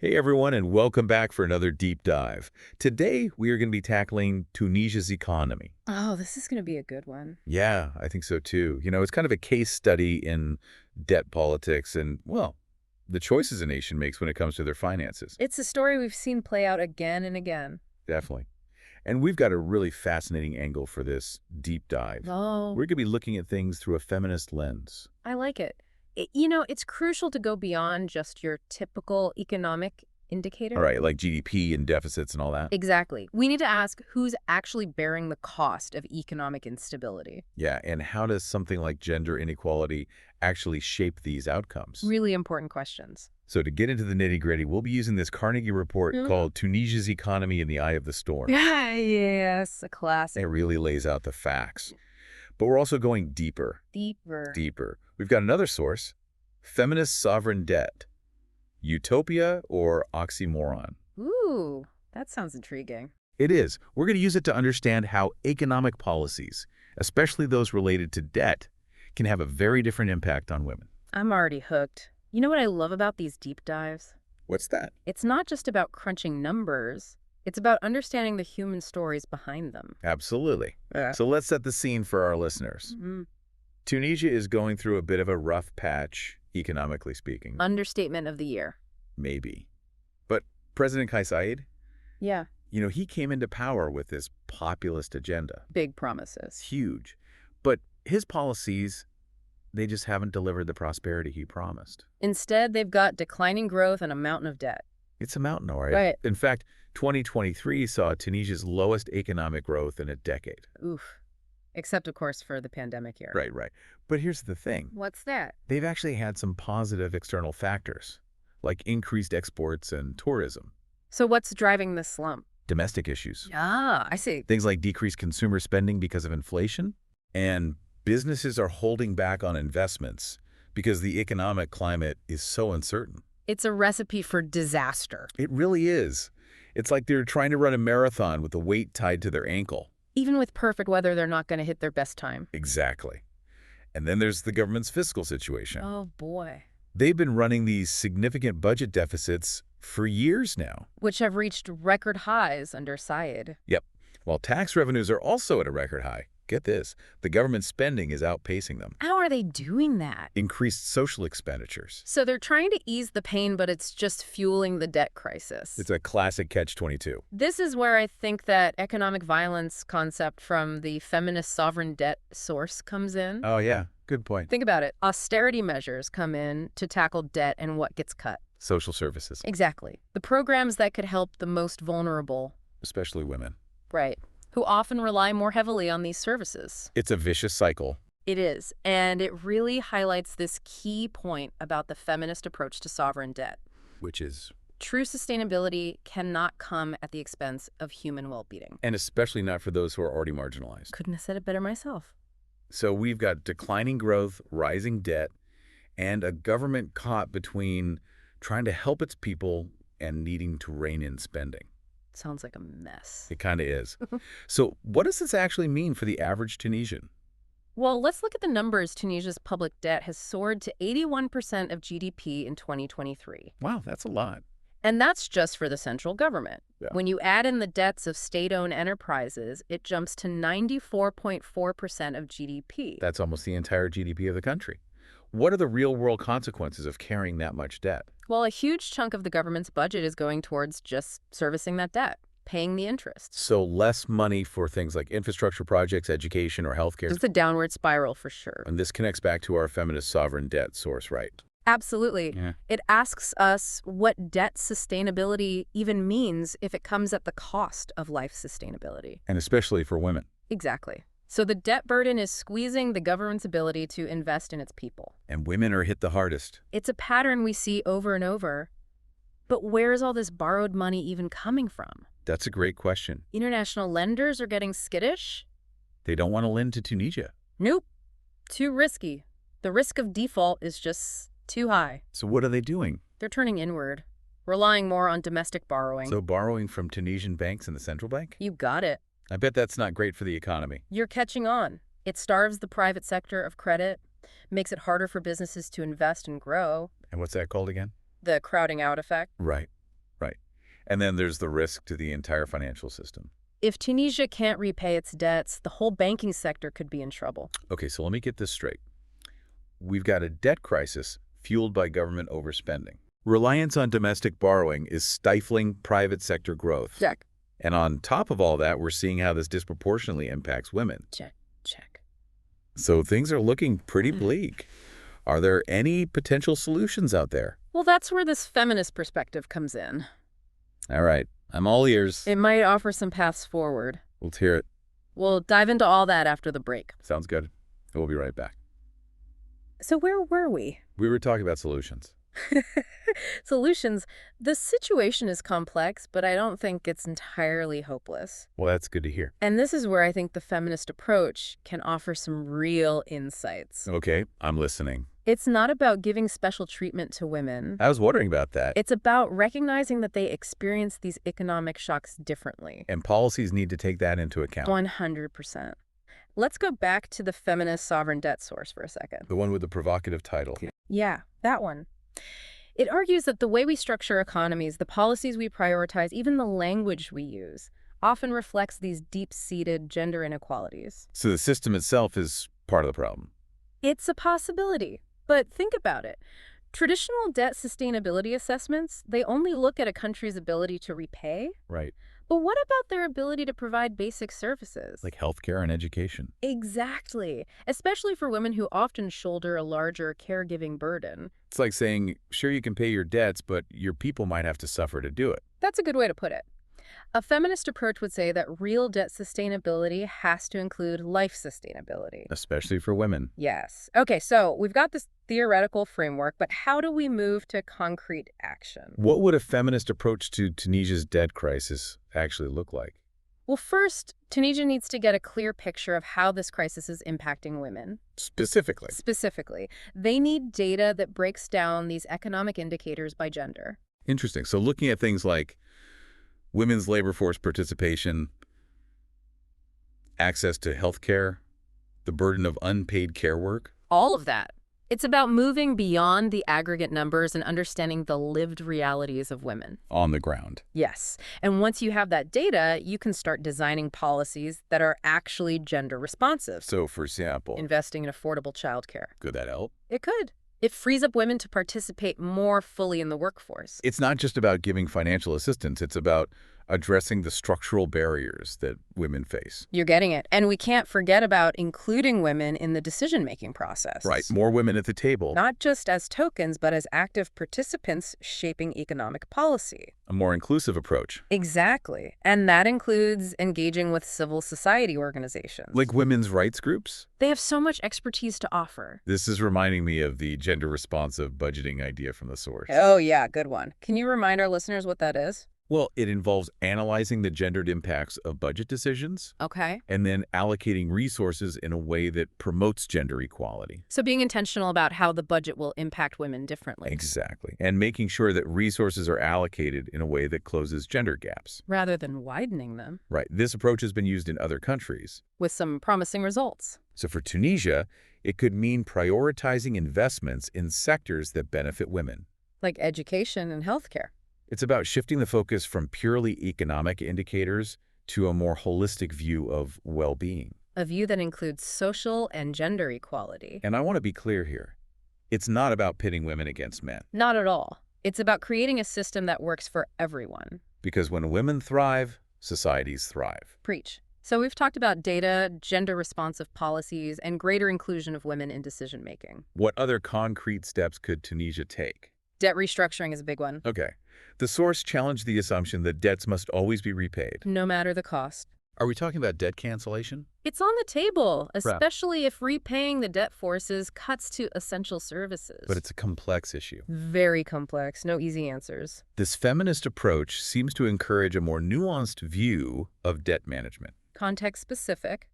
Hey everyone, and welcome back for another deep dive. Today, we are going to be tackling Tunisia's economy. Oh, this is going to be a good one. Yeah, I think so too. It's kind of a case study in debt politics and, well, the choices a nation makes when it comes to their finances. It's a story we've seen play out again and again. Definitely. And we've got a really fascinating angle for this deep dive. Oh, We're going to be looking at things through a feminist lens. I like it. It's crucial to go beyond just your typical economic indicator. All right, like GDP and deficits and all that. Exactly. We need to ask who's actually bearing the cost of economic instability. Yeah, and how does something like gender inequality actually shape these outcomes? Really important questions. So to get into the nitty-gritty, we'll be using this Carnegie report Mhm. called Tunisia's Economy in the Eye of the Storm. Yes, a It classic. really lays out the facts. But we're also going deeper. Deeper. We've got another source, feminist sovereign debt. Utopia or oxymoron? Ooh, that sounds intriguing. It is. We're going to use it to understand how economic policies, especially those related to debt, can have a very different impact on women. I'm already hooked. You know what I love about these deep dives? What's that? It's not just about crunching numbers. It's about understanding the human stories behind them. Absolutely. Yeah. So let's set the scene for our listeners. Tunisia is going through a bit of a rough patch, economically speaking. Understatement of the year. Maybe. But President Kais Saied, Yeah. he came into power with this populist agenda. Big promises. Huge. But his policies, they just haven't delivered the prosperity he promised. Instead, they've got declining growth and a mountain of debt. It's a mountain, all right. Right. In fact, 2023 saw Tunisia's lowest economic growth in a decade. Oof. Except, of course, for the pandemic year. Right. But here's the thing. What's that? They've actually had some positive external factors, like increased exports and tourism. So what's driving the slump? Domestic issues. Ah, I see. Things like decreased consumer spending because of inflation, and businesses are holding back on investments because the economic climate is so uncertain. It's a recipe for disaster. It really is. It's like they're trying to run a marathon with a weight tied to their ankle. Even with perfect weather, they're not going to hit their best time. Exactly. And then there's the government's fiscal situation. Oh, boy. They've been running these significant budget deficits for years now. Which have reached record highs under Saied. Yep. While tax revenues are also at a record high. Get this, the government spending is outpacing them. How are they doing that? Increased social expenditures. So they're trying to ease the pain, but it's just fueling the debt crisis. It's a classic catch-22. This is where I think that economic violence concept from the feminist sovereign debt source comes in. Oh, yeah. Good point. Think about it. Austerity measures come in to tackle debt and what gets cut. Social services, Exactly. The programs that could help the most vulnerable. especially women. Right. Who often rely more heavily on these services. It's a vicious cycle. It is. And it really highlights this key point about the feminist approach to sovereign debt. Which is, True sustainability cannot come at the expense of human well-being. and especially not for those who are already marginalized. Couldn't have said it better myself. So we've got declining growth, rising debt, and a government caught between trying to help its people and needing to rein in spending. Sounds like a mess. It kind of is. So what does this actually mean for the average Tunisian? Well, let's look at the numbers. Tunisia's public debt has soared to 81% of GDP in 2023. Wow, that's a lot. And that's just for the central government. Yeah. When you add in the debts of state-owned enterprises, it jumps to 94.4% of GDP. That's almost the entire GDP of the country. What are the real-world consequences of carrying that much debt? Well, a huge chunk of the government's budget is going towards just servicing that debt, paying the interest. So less money for things like infrastructure projects, education, or healthcare. It's a downward spiral for sure. And this connects back to our feminist sovereign debt source, right? Absolutely. Yeah. It asks us what debt sustainability even means if it comes at the cost of life sustainability. And especially for women. Exactly. So the debt burden is squeezing the government's ability to invest in its people. And women are hit the hardest. It's a pattern we see over and over. But where is all this borrowed money even coming from? That's a great question. International lenders are getting skittish? They don't want to lend to Tunisia. Nope. Too risky. The risk of default is just too high. So what are they doing? They're turning inward, relying more on domestic borrowing. So borrowing from Tunisian banks and the central bank? You got it. I bet that's not great for the economy. You're catching on. It starves the private sector of credit, makes it harder for businesses to invest and grow. And what's that called again? The crowding out effect. Right. And then there's the risk to the entire financial system. If Tunisia can't repay its debts, the whole banking sector could be in trouble. Okay, so let me get this straight. We've got a debt crisis fueled by government overspending. Reliance on domestic borrowing is stifling private sector growth. Check. And on top of all that, we're seeing how this disproportionately impacts women. Check, check. So things are looking pretty bleak. Are there any potential solutions out there? Well, that's where this feminist perspective comes in. All right, I'm all ears. It might offer some paths forward. Let's hear it. We'll dive into all that after the break. Sounds good. We'll be right back. So where were we? We were talking about solutions. Solutions. The situation is complex, but I don't think it's entirely hopeless. Well, that's good to hear. And this is where I think the feminist approach can offer some real insights. Okay, I'm listening. It's not about giving special treatment to women. I was wondering about that. It's about recognizing that they experience these economic shocks differently. And policies need to take that into account. 100%. Let's go back to the feminist sovereign debt source for a second. The one with the provocative title. Yeah, that one. It argues that the way we structure economies, the policies we prioritize, even the language we use, often reflects these deep-seated gender inequalities. So the system itself is part of the problem. It's a possibility, but think about it. Traditional debt sustainability assessments, they only look at a country's ability to repay. Right. But what about their ability to provide basic services? Like healthcare and education. Exactly, especially for women who often shoulder a larger caregiving burden. It's like saying, sure, you can pay your debts, but your people might have to suffer to do it. That's a good way to put it. A feminist approach would say that real debt sustainability has to include life sustainability. Especially for women. Yes. Okay, so we've got this theoretical framework, but how do we move to concrete action? What would a feminist approach to Tunisia's debt crisis actually look like? Well, first, Tunisia needs to get a clear picture of how this crisis is impacting women. Specifically? Specifically, they need data that breaks down these economic indicators by gender. Interesting. So looking at things like women's labor force participation, access to health care, the burden of unpaid care work. All of that. It's about moving beyond the aggregate numbers and understanding the lived realities of women. On the ground. Yes. And once you have that data, you can start designing policies that are actually gender responsive. So, for example, investing in affordable childcare. could that help? It could. It frees up women to participate more fully in the workforce. It's not just about giving financial assistance. It's about addressing the structural barriers that women face. You're getting it. And we can't forget about including women in the decision-making process. Right. More women at the table. Not just as tokens, but as active participants shaping economic policy. A more inclusive approach. Exactly. And that includes engaging with civil society organizations. Like women's rights groups? They have so much expertise to offer. This is reminding me of the gender-responsive budgeting idea from the source. Oh, yeah, good one. Can you remind our listeners what that is? Well, it involves analyzing the gendered impacts of budget decisions Okay. and then allocating resources in a way that promotes gender equality. So being intentional about how the budget will impact women differently. Exactly. And making sure that resources are allocated in a way that closes gender gaps. Rather than widening them. Right. This approach has been used in other countries. With some promising results. So for Tunisia, it could mean prioritizing investments in sectors that benefit women. Like education and healthcare. It's about shifting the focus from purely economic indicators to a more holistic view of well-being. A view that includes social and gender equality. And I want to be clear here. It's not about pitting women against men. Not at all. It's about creating a system that works for everyone. Because when women thrive, societies thrive. Preach. So we've talked about data, gender-responsive policies, and greater inclusion of women in decision-making. What other concrete steps could Tunisia take? Debt restructuring is a big one. Okay. The source challenged the assumption that debts must always be repaid. No matter the cost. Are we talking about debt cancellation? It's on the table, especially if repaying the debt forces cuts to essential services. But it's a complex issue. Very complex. No easy answers. This feminist approach seems to encourage a more nuanced view of debt management. Context-specific,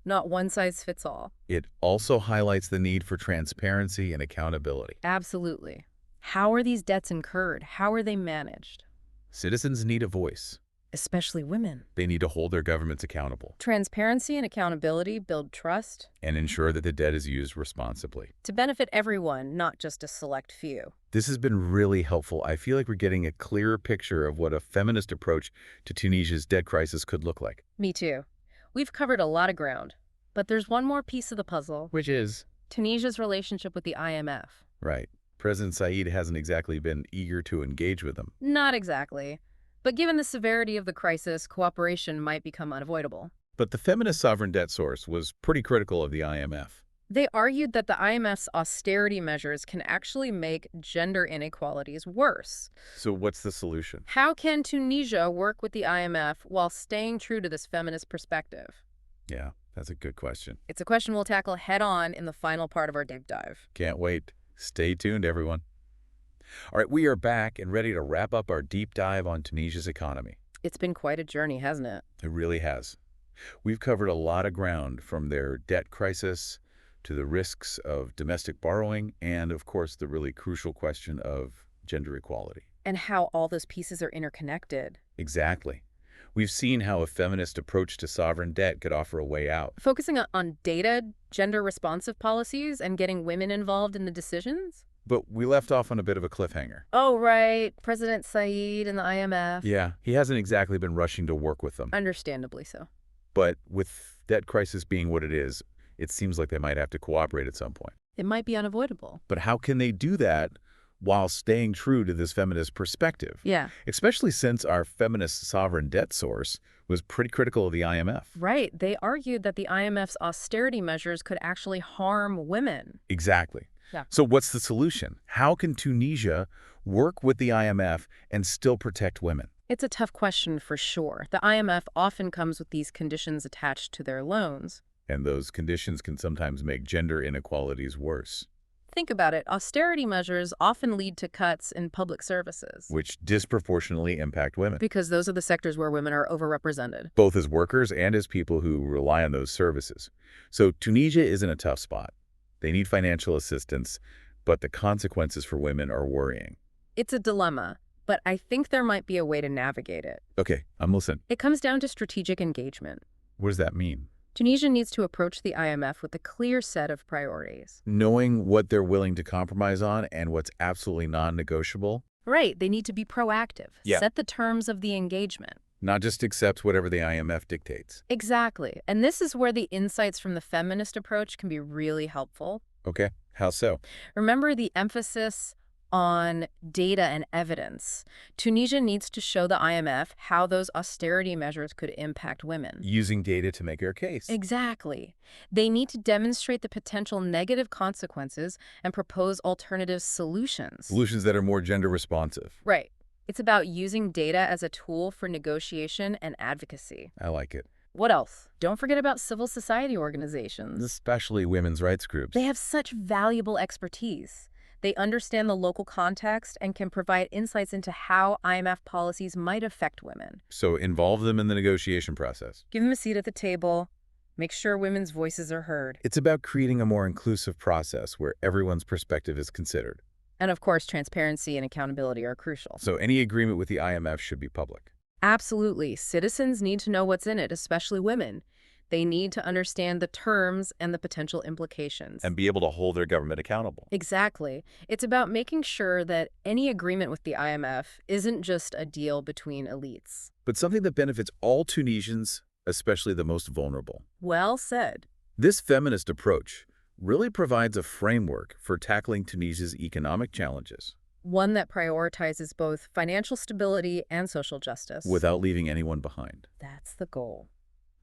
not one-size-fits-all. It also highlights the need for transparency and accountability. Absolutely. How are these debts incurred? How are they managed? Citizens need a voice. Especially women. They need to hold their governments accountable. Transparency and accountability build trust. And ensure that the debt is used responsibly. To benefit everyone, not just a select few. This has been really helpful. I feel like we're getting a clearer picture of what a feminist approach to Tunisia's debt crisis could look like. Me too. We've covered a lot of ground. But there's one more piece of the puzzle: Which is, Tunisia's relationship with the IMF. right, President Said hasn't exactly been eager to engage with them. Not exactly. But given the severity of the crisis, cooperation might become unavoidable. But the feminist sovereign debt source was pretty critical of the IMF. They argued that the IMF's austerity measures can actually make gender inequalities worse. So what's the solution? How can Tunisia work with the IMF while staying true to this feminist perspective? Yeah, that's a good question. It's a question we'll tackle head-on in the final part of our deep dive. Can't wait. Stay tuned, everyone. All right, we are back and ready to wrap up our deep dive on Tunisia's economy. It's been quite a journey, hasn't it? It really has. We've covered a lot of ground, from their debt crisis to the risks of domestic borrowing and, of course, the really crucial question of gender equality. And how all those pieces are interconnected. Exactly. We've seen how a feminist approach to sovereign debt could offer a way out. Focusing on data, gender-responsive policies, and getting women involved in the decisions? But we left off on a bit of a cliffhanger. Oh, right. President Said and the IMF. Yeah, he hasn't exactly been rushing to work with them. Understandably so. But with debt crisis being what it is, it seems like they might have to cooperate at some point. It might be unavoidable. But how can they do that while staying true to this feminist perspective? Yeah. Especially since our feminist sovereign debt source was pretty critical of the IMF. Right. They argued that the IMF's austerity measures could actually harm women. Exactly. Yeah. So what's the solution? How can Tunisia work with the IMF and still protect women? It's a tough question for sure. The IMF often comes with these conditions attached to their loans. And those conditions can sometimes make gender inequalities worse, Think about it. Austerity measures often lead to cuts in public services, which disproportionately impact women, because those are the sectors where women are overrepresented. both as workers and as people who rely on those services. So Tunisia is in a tough spot. They need financial assistance, but the consequences for women are worrying. It's a dilemma, but I think there might be a way to navigate it. Okay, I'm listening. It comes down to strategic engagement. What does that mean? Tunisia needs to approach the IMF with a clear set of priorities. Knowing what they're willing to compromise on and what's absolutely non-negotiable, Right, they need to be proactive. Yeah. Set the terms of the engagement. not just accept whatever the IMF dictates. Exactly. And this is where the insights from the feminist approach can be really helpful. Okay, how so? Remember the emphasis on data and evidence. Tunisia needs to show the IMF how those austerity measures could impact women. Using data to make their case. Exactly. They need to demonstrate the potential negative consequences and propose alternative solutions. Solutions that are more gender responsive. Right. It's about using data as a tool for negotiation and advocacy. I like it. What else? Don't forget about civil society organizations. Especially women's rights groups. They have such valuable expertise. They understand the local context and can provide insights into how IMF policies might affect women. So involve them in the negotiation process. Give them a seat at the table. Make sure women's voices are heard. It's about creating a more inclusive process where everyone's perspective is considered. And of course, transparency and accountability are crucial. So any agreement with the IMF should be public. Absolutely. Citizens need to know what's in it, especially women. They need to understand the terms and the potential implications. And be able to hold their government accountable. Exactly. It's about making sure that any agreement with the IMF isn't just a deal between elites. But something that benefits all Tunisians, especially the most vulnerable. Well said. This feminist approach really provides a framework for tackling Tunisia's economic challenges One that prioritizes both financial stability and social justice. without leaving anyone behind. That's the goal.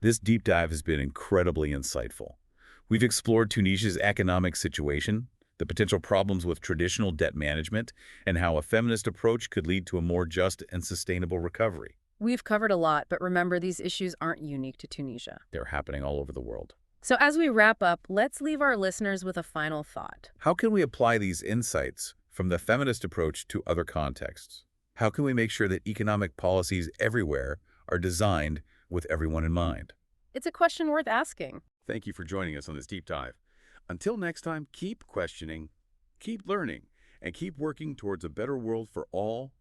This deep dive has been incredibly insightful. We've explored Tunisia's economic situation, the potential problems with traditional debt management, and how a feminist approach could lead to a more just and sustainable recovery. We've covered a lot, but remember, these issues aren't unique to Tunisia. They're happening all over the world. So as we wrap up, let's leave our listeners with a final thought. How can we apply these insights from the feminist approach to other contexts? How can we make sure that economic policies everywhere are designed with everyone in mind? It's a question worth asking. Thank you for joining us on this deep dive. Until next time, keep questioning, keep learning, and keep working towards a better world for all